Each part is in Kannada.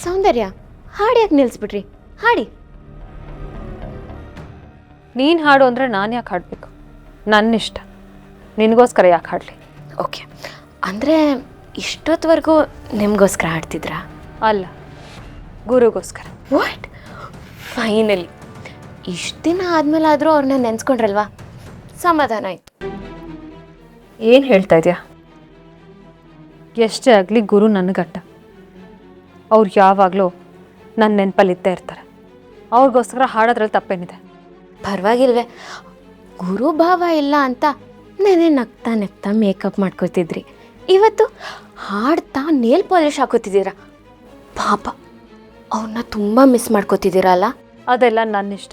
ಸೌಂದರ್ಯ, ಹಾಡು ಯಾಕೆ ನಿಲ್ಲಿಸ್ಬಿಟ್ರಿ? ಹಾಡಿ. ನೀನು ಹಾಡು ಅಂದರೆ ನಾನು ಯಾಕೆ ಹಾಡಬೇಕು? ನನ್ನಿಷ್ಟ. ನಿನಗೋಸ್ಕರ ಯಾಕೆ ಹಾಡಲಿ? ಓಕೆ, ಅಂದರೆ ಇಷ್ಟೊತ್ತವರೆಗೂ ನಿಮಗೋಸ್ಕರ ಹಾಡ್ತಿದ್ರಾ? ಅಲ್ಲ, ಗುರುಗೋಸ್ಕರ. ವಾಟ್? ಫೈನಲಿ ಇಷ್ಟು ದಿನ ಆದಮೇಲೆ ಆದರೂ ಅವ್ರನ್ನ ನೆನೆಸ್ಕೊಂಡ್ರಲ್ವಾ, ಸಮಾಧಾನ ಆಯಿತು. ಏನು ಹೇಳ್ತಾ ಇದೆಯಾ? ಎಷ್ಟೇ ಆಗಲಿ ಗುರು ನನಗಟ್ಟ. ಅವ್ರು ಯಾವಾಗಲೂ ನನ್ನ ನೆನಪಲ್ಲಿದ್ದೇ ಇರ್ತಾರೆ. ಅವ್ರಿಗೋಸ್ಕರ ಹಾಡೋದ್ರಲ್ಲಿ ತಪ್ಪೇನಿದೆ? ಪರವಾಗಿಲ್ವೇ, ಗುರುಭಾವ ಇಲ್ಲ ಅಂತ ನೆನೆ ನಗ್ತಾ ನಗ್ತಾ ಮೇಕಪ್ ಮಾಡ್ಕೋತಿದ್ರಿ, ಇವತ್ತು ಹಾಡ್ತಾ ನೇಲ್ ಪಾಲಿಶ್ ಹಾಕೋತಿದ್ದೀರಾ. ಪಾಪ, ಅವ್ರನ್ನ ತುಂಬ ಮಿಸ್ ಮಾಡ್ಕೋತಿದ್ದೀರಲ್ಲ. ಅದೆಲ್ಲ ನನ್ನಿಷ್ಟ.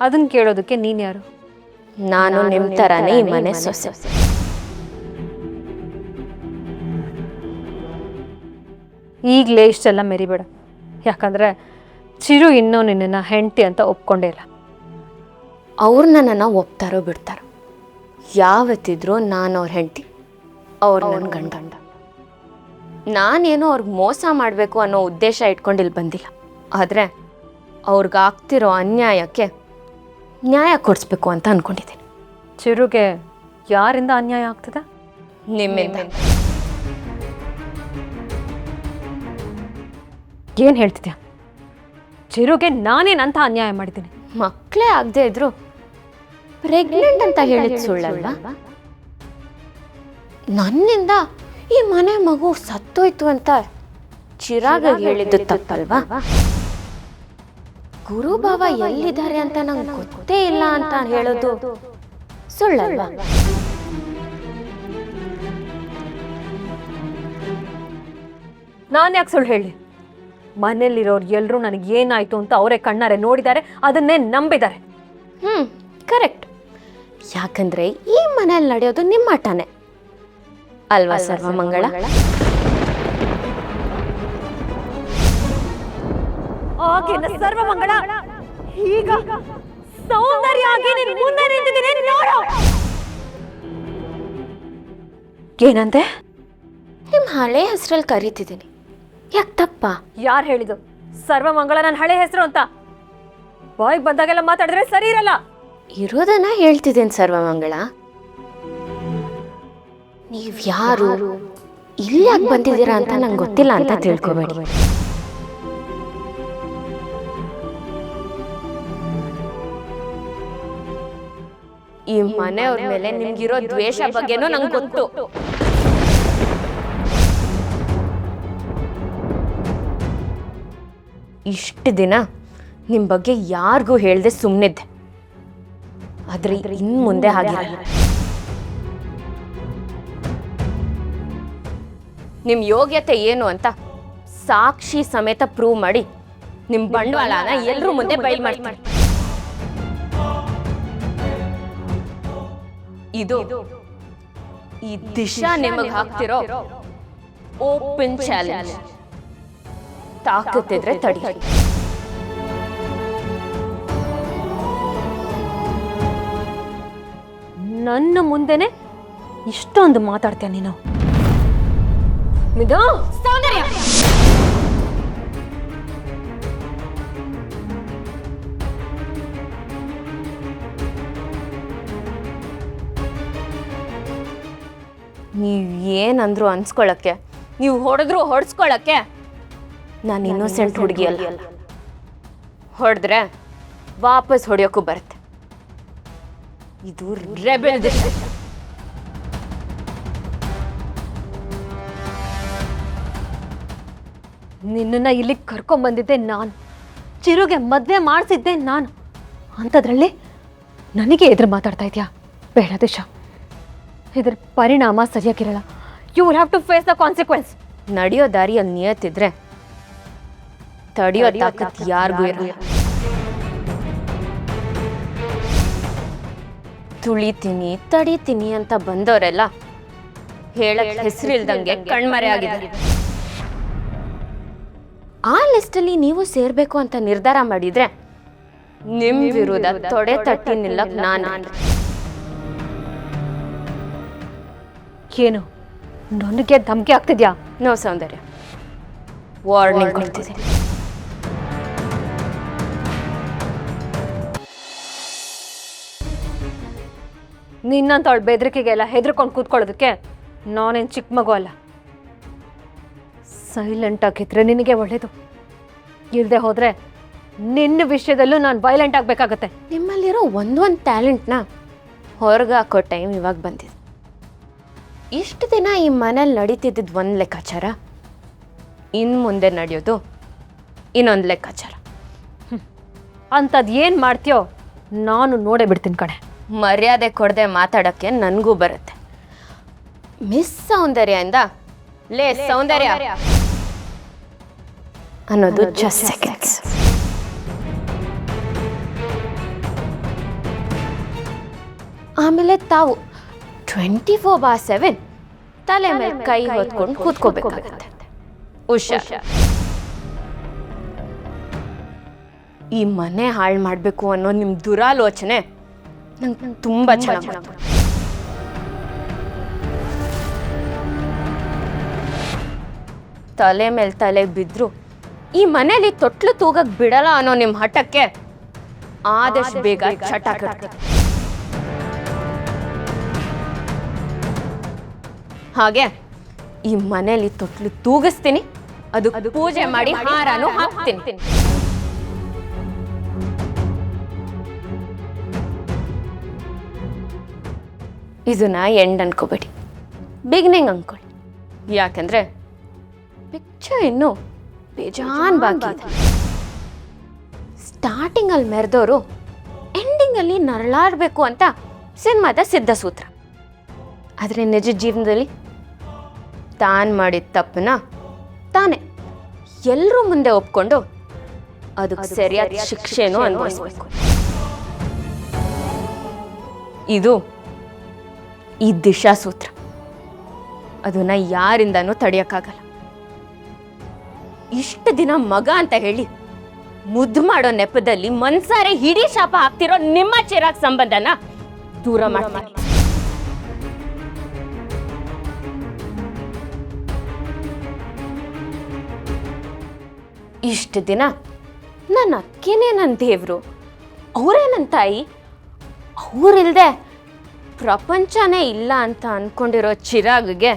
ಅದನ್ನು ಕೇಳೋದಕ್ಕೆ ನೀನು ಯಾರು? ನಾನು ನಿಮ್ಮ ಥರನೇ ಈ ಮನೆ ಸೊಸೆ. ಈಗಲೇ ಇಷ್ಟೆಲ್ಲ ಮೆರಿಬೇಡ. ಯಾಕಂದರೆ ಚಿರು ಇನ್ನೂ ನಿನ್ನನ್ನು ಹೆಂಡತಿ ಅಂತ ಒಪ್ಕೊಂಡೇ ಇಲ್ಲ. ಅವ್ರು ನನ್ನನ್ನು ಒಪ್ತಾರೋ ಬಿಡ್ತಾರೋ, ಯಾವತ್ತಿದ್ರೂ ನಾನು ಅವ್ರ ಹೆಂಡತಿ, ಅವ್ರು ನನ್ನ ಗಂಡ. ನಾನೇನೋ ಅವ್ರಿಗೆ ಮೋಸ ಮಾಡಬೇಕು ಅನ್ನೋ ಉದ್ದೇಶ ಇಟ್ಕೊಂಡಿಲ್ಲಿ ಬಂದಿಲ್ಲ. ಆದರೆ ಅವ್ರಿಗಾಗ್ತಿರೋ ಅನ್ಯಾಯಕ್ಕೆ ನ್ಯಾಯ ಕೊಡಿಸ್ಬೇಕು ಅಂತ ಅಂದ್ಕೊಂಡಿದ್ದೀನಿ. ಚಿರುಗೆ ಯಾರಿಂದ ಅನ್ಯಾಯ ಆಗ್ತದೆ? ನಿಮ್ಮಿಂದ. ಏನು ಹೇಳ್ತಿದ್ಯಾ? ಚಿರುಗೆ ನಾನೇನಂತ ಅನ್ಯಾಯ ಮಾಡಿದ್ದೀನಿ? ಮಕ್ಕಳೇ ಆಗದೆ ಇದ್ರು ಪ್ರೆಗ್ನೆಂಟ್ ಅಂತ ಹೇಳಿದ್ ಸುಳ್ಳಲ್ವಾ? ನನ್ನಿಂದ ಈ ಮನೆ ಮಗು ಸತ್ತೋಯ್ತು ಅಂತ ಚಿರಾಗ ಹೇಳಿದ್ದು ತಪ್ಪಲ್ವಾ? ಗುರುಭಾವ ಎಲ್ಲಿದ್ದಾರೆ ಅಂತ ನಂಗೆ ಗೊತ್ತೇ ಇಲ್ಲ ಅಂತ ಹೇಳೋದು ಸುಳ್ಳಲ್ವಾ? ನಾನು ಯಾಕೆ ಸುಳ್ಳು ಹೇಳಿ? ಮನೇಲಿರೋರು ಎಲ್ಲರೂ ನನಗೆ ಏನಾಯ್ತು ಅಂತ ಅವರೇ ಕಣ್ಣಾರೆ ನೋಡಿದ್ದಾರೆ, ಅದನ್ನೇ ನಂಬಿದ್ದಾರೆ. ಕರೆಕ್ಟ್. ಯಾಕಂದ್ರೆ ಈ ಮನೇಲಿ ನಡೆಯೋದು ನಿಮ್ಮ ಆಟನೇ ಅಲ್ವಾ ಸರ್ವಮಂಗಳ? ಆಗಿನ ಸರ್ವಮಂಗಳ ಈಗ ಸೌಂದರ್ಯ ಆಗಿ ನಿನ್ನ ಮುಂದೆ ನಿಂತಿದ್ದೀನಿ ನೋಡು. ಏನಂತೆ? ನಿಮ್ಮ ಹಳೆ ಹೆಸರಲ್ಲಿ ಕರೀತಿದ್ದೀನಿ, ಯಾಕೆ ತಪ್ಪ? ಯಾರು ಹೇಳಿದ್ದು ಸರ್ವಮಂಗಳ ನನ್ನ ಹಳೆ ಹೆಸರು ಅಂತ? ಬಾಯ್ಗೆ ಬಂದಾಗೆಲ್ಲ ಮಾತಾಡಿದ್ರೆ ಸರಿ ಇರಲ್ಲ. ಇರೋದನ್ನ ಹೇಳ್ತಿದ್ದೀನಿ ಸರ್ವಮಂಗಳ. ನೀವ್ ಯಾರು, ಇಲ್ಲಿ ಯಾಕೆ ಬಂದಿದ್ದೀರಾ ಅಂತ ನಂಗೆ ಗೊತ್ತಿಲ್ಲ ಅಂತ ತಿಳ್ಕೊಬೇಡಿ. ಈ ಮನೆಯವ್ರ ಮೇಲೆ ನಿಮ್ಗಿರೋ ದ್ವೇಷ ಬಗ್ಗೆನೂ ನಂಗೆ ಗೊತ್ತು. ಇಷ್ಟು ದಿನ ನಿಮ್ಮ ಬಗ್ಗೆ ಯಾರಿಗೂ ಹೇಳ್ದೆ ಸುಮ್ಮನಿದ್ದೆ, ಆದ್ರೆ ಇನ್ ಮುಂದೆ ಹಾಗೆ ನಿಮ್ಮ ಯೋಗ್ಯತೆ ಏನು ಅಂತ ಸಾಕ್ಷಿ ಸಮೇತ ಪ್ರೂವ್ ಮಾಡಿ ನಿಮ್ಮ ಬಂಡವಾಳನ ಎಲ್ಲರೂ ಮುಂದೆ ಬಯಲು ಮಾಡ್ತಾರೆ. ಇದು ಈ ದಿಶಾ ನಿಮಗೆ ಹಾಕ್ತಿರೋ ಓಪನ್ ಚಾಲೆಂಜ್. ತಾಕತ್ತಿದ್ರೆ ತಡಿ. ನನ್ನ ಮುಂದೆನೆ ಇಷ್ಟೊಂದು ಮಾತಾಡ್ತೀಯ ನೀನು? ಮಿದು, ಸೌಂದರ್ಯ, ನೀವು ಏನಂದ್ರು ಅನ್ಸ್ಕೊಳಕ್ಕೆ, ನೀವು ಹೊಡೆದ್ರು ಹೊಡೆಸ್ಕೊಳಕ್ಕೆ ನಾನು ಇನ್ನೋಸೆಂಟ್ ಹುಡುಗಿ ಅಲ್ಲ. ಹೊಡೆದ್ರೆ ವಾಪಸ್ ಹೊಡೆಯೋಕ್ಕೂ ಬರುತ್ತೆ. ಇದು ರೆಬೆಲ್ ದೇಶ. ನಿನ್ನನ್ನು ಇಲ್ಲಿಗೆ ಕರ್ಕೊಂಡ್ಬಂದಿದ್ದೆ ನಾನು, ಚಿರುಗೆ ಮದುವೆ ಮಾಡಿಸಿದ್ದೆ ನಾನು. ಅಂಥದ್ರಲ್ಲಿ ನನಗೆ ಎದುರು ಮಾತಾಡ್ತಾ ಇದೆಯಾ? ಬೇಡ ದಿಶಾ, ಇದ್ರ ಪರಿಣಾಮ ಸರಿಯಾಗಿರಲ್ಲ. You will have to face the consequence. ನಡೆಯೋ ದಾರಿಯಲ್ಲಿ ನಿಯತ್ತಿದ್ರೆ ತಡೆಯೋ ತಾಕತ್ ಯಾರಿಗೂ ಇರಲ್ಲ. ತುಳಿತೀನಿ ತಡಿತೀನಿ ಅಂತ ಬಂದವರೆಲ್ಲ ಹೇಳಕ್ ಹೆಸರಿಲ್ದಂಗೆ ಕಣ್ಮರೆ ಆಗಿದೆ. ಆ ಲಿಸ್ಟಲ್ಲಿ ನೀವು ಸೇರ್ಬೇಕು ಅಂತ ನಿರ್ಧಾರ ಮಾಡಿದ್ರೆ ನಿಮ್ ವಿರುದ್ಧ ತೊಡೆ ತಟ್ಟಿ ನಿಲ್ಲಕ್ ನಾನು. ಏನು ನನಗೆ ಧಮಕಿ ಆಗ್ತಿದ್ಯಾ? ನೋ ಸೌಂದರ್ಯ, ವಾರ್ನಿಂಗ್ ಕೊಡ್ತಿದ್ದೀನಿ. ನಿನ್ನಂತವಳ ಬೆದರಿಕೆಗೆಲ್ಲ ಹೆದರ್ಕೊಂಡು ಕೂತ್ಕೊಳ್ಳೋದಕ್ಕೆ ನಾನೇನು ಚಿಕ್ಕ ಮಗು ಅಲ್ಲ. ಸೈಲೆಂಟ್ ಆಗಿದ್ರೆ ನಿನಗೆ ಒಳ್ಳೇದು. ಇಲ್ಲದೆ ಹೋದ್ರೆ ನಿನ್ನ ವಿಷಯದಲ್ಲೂ ನಾನು ವೈಲೆಂಟ್ ಆಗಬೇಕಾಗತ್ತೆ. ನಿಮ್ಮಲ್ಲಿರೋ ಒಂದೊಂದು ಟ್ಯಾಲೆಂಟ್ನ ಹೊರಗೆ ಹಾಕೋ ಟೈಮ್ ಇವಾಗ ಬಂದಿದೆ. ಇಷ್ಟು ದಿನ ಈ ಮನೇಲಿ ನಡೀತಿದ್ದಿದ್ದು ಒಂದು ಲೆಕ್ಕಾಚಾರ, ಇನ್ನು ಮುಂದೆ ನಡೆಯೋದು ಇನ್ನೊಂದು ಲೆಕ್ಕಾಚಾರ. ಅಂಥದ್ದು ಏನು ಮಾಡ್ತೀಯೋ ನಾನು ನೋಡೇ ಬಿಡ್ತೀನಿ ಕಣೆ. ಮರ್ಯಾದೆ ಕೊಡದೆ ಮಾತಾಡೋಕ್ಕೆ ನನಗೂ ಬರುತ್ತೆ. ಮಿಸ್ ಸೌಂದರ್ಯದಿಂದ ಲೇ ಸೌಂದರ್ಯ ಅನ್ನೋದು ಜಸ್ಟ್ ಸೆಕೆಂಡ್ಸ್. ಆಮೇಲೆ ತಾವು 24/7 ತಲೆ ಮೇಲೆ ಕೈ ಹೊತ್ಕೊಂಡು ಕೂತ್ಕೋಬೇಕಾಗತ್ತೆ. ಹುಷಾರ್. ಈ ಮನೆ ಹಾಳು ಮಾಡಬೇಕು ಅನ್ನೋ ನಿಮ್ಮ ದುರಾಲೋಚನೆ ನಂಗೆ ತುಂಬ ಚೆನ್ನಾಗಿ. ತಲೆ ಮೇಲೆ ತಲೆ ಬಿದ್ರು ಈ ಮನೇಲಿ ತೊಟ್ಲು ತೂಗಕ್ಕೆ ಬಿಡಲ್ಲ ಅನ್ನೋ ನಿಮ್ಮ ಹಠಕ್ಕೆ ಆದಷ್ಟು ಬೇಗ ಚಟ ಕಟ್ಟಿ. ಹಾಗೆ ಈ ಮನೇಲಿ ತೊಟ್ಲು ತೂಗಿಸ್ತೀನಿ, ಅದು ಪೂಜೆ ಮಾಡಿ ಹಾರನೂ ಹಾಕ್ತೀನಿ. ಇದನ್ನ ಎಂಡ್ ಅನ್ಕೋಬೇಡಿ, ಬಿಗಿನಿಂಗ್ ಅನ್ಕೊಳ್ಳಿ. ಯಾಕಂದ್ರೆ ಪಿಕ್ಚರ್ ಇನ್ನೂ ಬೇಜಾನ್ ಬಾಕಿ ಇದೆ. ಸ್ಟಾರ್ಟಿಂಗಲ್ಲಿ ಮೆರೆದವರು ಎಂಡಿಂಗಲ್ಲಿ ನರಳಾಡಬೇಕು ಅಂತ ಸಿನಿಮಾದ ಸಿದ್ಧ ಸೂತ್ರ. ಆದರೆ ನಿಜ ಜೀವನದಲ್ಲಿ ತಾನು ಮಾಡಿದ ತಪ್ಪನ್ನ ತಾನೇ ಎಲ್ಲರೂ ಮುಂದೆ ಒಪ್ಕೊಂಡು ಅದಕ್ಕೆ ಸರಿಯಾದ ಶಿಕ್ಷೆನೂ ಅನುಭವಿಸ್ಬೇಕು. ಇದು ಈ ದಿಶಾ ಸೂತ್ರ. ಅದನ್ನ ಯಾರಿಂದನೂ ತಡೆಯೋಕ್ಕಾಗಲ್ಲ. ಇಷ್ಟು ದಿನ ಮಗ ಅಂತ ಹೇಳಿ ಮುದ್ದು ಮಾಡೋ ನೆಪದಲ್ಲಿ ಮನ್ಸಾರೆ ಹಿಡೀ ಶಾಪ ಹಾಕ್ತಿರೋ ನಿಮ್ಮ ಚಿರಾಗ್ ಸಂಬಂಧನ ದೂರ ಮಾಡ್ತೀನಿ. ಇಷ್ಟು ದಿನ ನನ್ನ ಅಕ್ಕಿನೇ ನನ್ನ ದೇವರು, ಅವರೇ ನನ್ನ ತಾಯಿ, ಅವರಿಲ್ಲದೆ ಪ್ರಪಂಚನೇ ಇಲ್ಲ ಅಂತ ಅಂದ್ಕೊಂಡಿರೋ ಚಿರಾಗ್ಗೆ